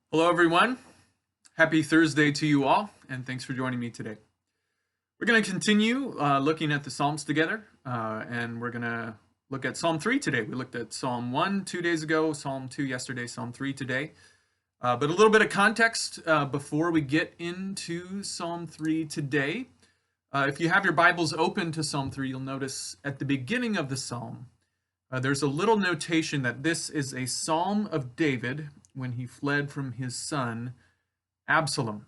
Hello, everyone. Happy Thursday to you all, and thanks for joining me today. We're going to continue looking at the Psalms together, and we're going to look at Psalm 3 today. We looked at Psalm 1 2 days ago, Psalm 2 yesterday, Psalm 3 today. But a little bit of context before we get into Psalm 3 today. If you have your Bibles open to Psalm 3, you'll notice at the beginning of the psalm, there's a little notation that this is a psalm of David when he fled from his son Absalom.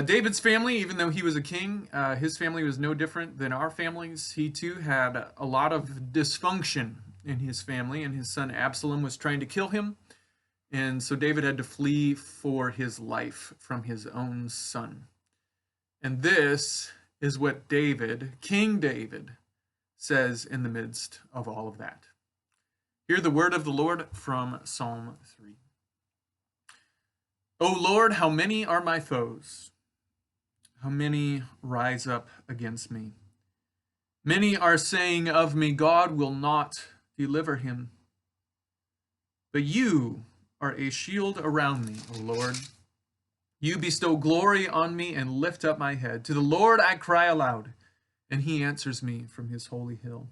David's family, even though he was a king, his family was no different than our families. He too had a lot of dysfunction in his family, and his son Absalom was trying to kill him. And so David had to flee for his life from his own son. And this is what King David, says in the midst of all of that. Hear the word of the Lord from Psalm 3. O Lord, how many are my foes? How many rise up against me? Many are saying of me, God will not deliver him. But you are a shield around me, O Lord. You bestow glory on me and lift up my head. To the Lord I cry aloud, and he answers me from his holy hill.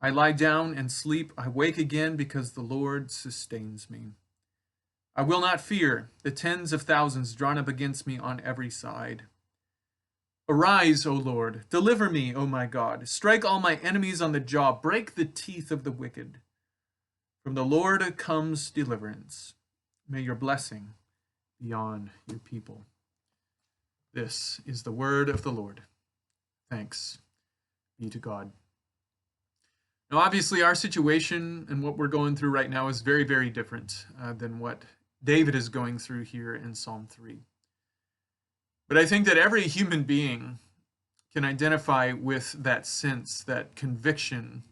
I lie down and sleep. I wake again because the Lord sustains me. I will not fear the tens of thousands drawn up against me on every side. Arise, O Lord, deliver me, O my God. Strike all my enemies on the jaw, break the teeth of the wicked. From the Lord comes deliverance. May your blessing be on your people. This is the word of the Lord. Thanks be to God. Now, obviously, our situation and what we're going through right now is very, very different than what David is going through here in Psalm 3. But I think that every human being can identify with that sense, that conviction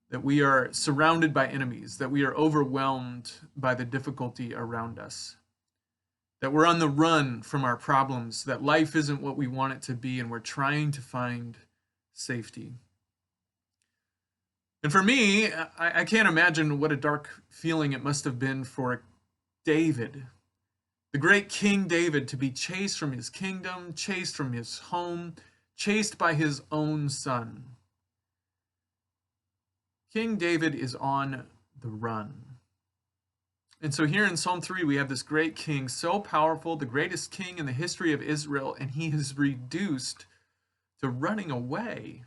that we are surrounded by enemies, that we are overwhelmed by the difficulty around us, that we're on the run from our problems, that life isn't what we want it to be, and we're trying to find safety. And for me, I can't imagine what a dark feeling it must have been for David, the great King David, to be chased from his kingdom, chased from his home, chased by his own son. King David is on the run. And so here in Psalm 3, we have this great king, so powerful, the greatest king in the history of Israel, and he is reduced to running away.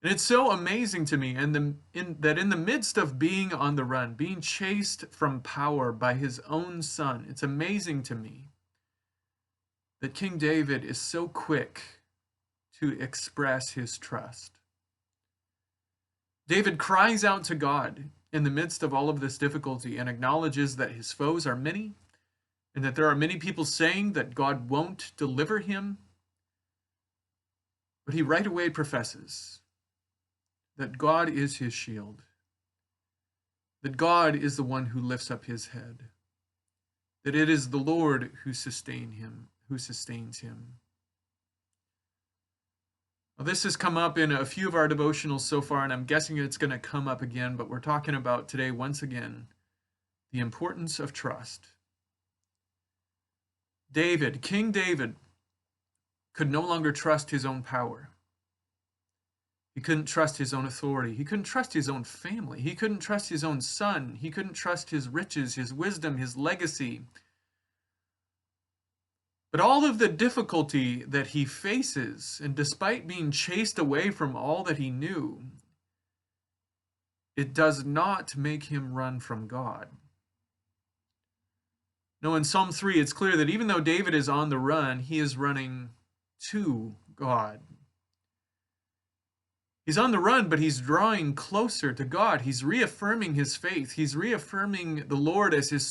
And it's so amazing to me that in the midst of being on the run, being chased from power by his own son, it's amazing to me that King David is so quick to express his trust. David cries out to God in the midst of all of this difficulty and acknowledges that his foes are many and that there are many people saying that God won't deliver him. But he right away professes that God is his shield, that God is the one who lifts up his head, that it is the Lord who sustains him. Well, this has come up in a few of our devotionals so far, and I'm guessing it's going to come up again, but we're talking about today, once again, the importance of trust. King David, could no longer trust his own power. He couldn't trust his own authority. He couldn't trust his own family. He couldn't trust his own son. He couldn't trust his riches, his wisdom, his legacy. But all of the difficulty that he faces, and despite being chased away from all that he knew, it does not make him run from God. No, in Psalm 3, it's clear that even though David is on the run, he is running to God. He's on the run, but he's drawing closer to God. He's reaffirming his faith. He's reaffirming the Lord as his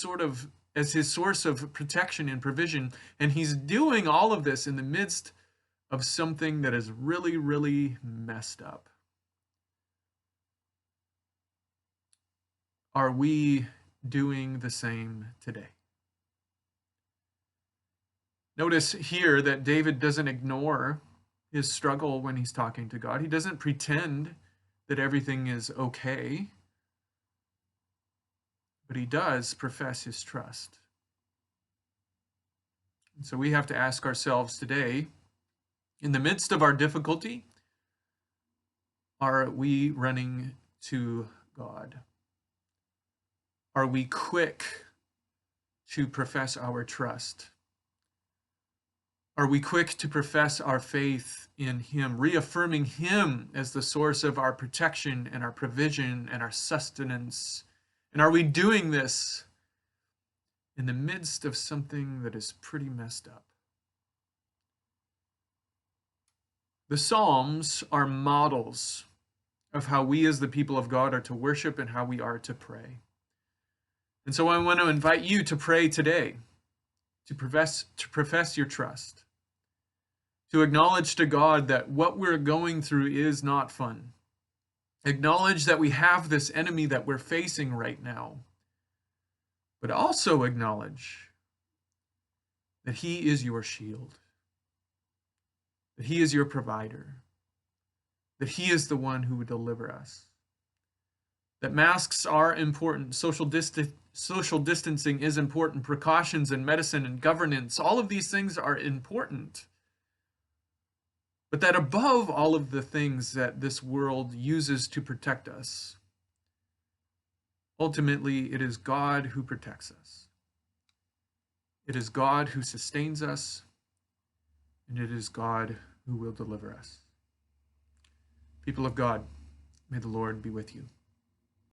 source of protection and provision. And he's doing all of this in the midst of something that is really, really messed up. Are we doing the same today? Notice here that David doesn't ignore his struggle when he's talking to God. He doesn't pretend that everything is okay. but he does profess his trust. And so we have to ask ourselves today, in the midst of our difficulty, are we running to God? Are we quick to profess our trust? Are we quick to profess our faith in him, reaffirming him as the source of our protection and our provision and our sustenance? And are we doing this in the midst of something that is pretty messed up? The Psalms are models of how we as the people of God are to worship and how we are to pray. And so I want to invite you to pray today, to profess your trust, to acknowledge to God that what we're going through is not fun. Acknowledge that we have this enemy that we're facing right now, but also acknowledge that he is your shield, that he is your provider, that he is the one who would deliver us. That masks are important, social distancing is important, precautions in medicine and governance, all of these things are important. But that above all of the things that this world uses to protect us, ultimately it is God who protects us. It is God who sustains us, and it is God who will deliver us. People of God, may the Lord be with you.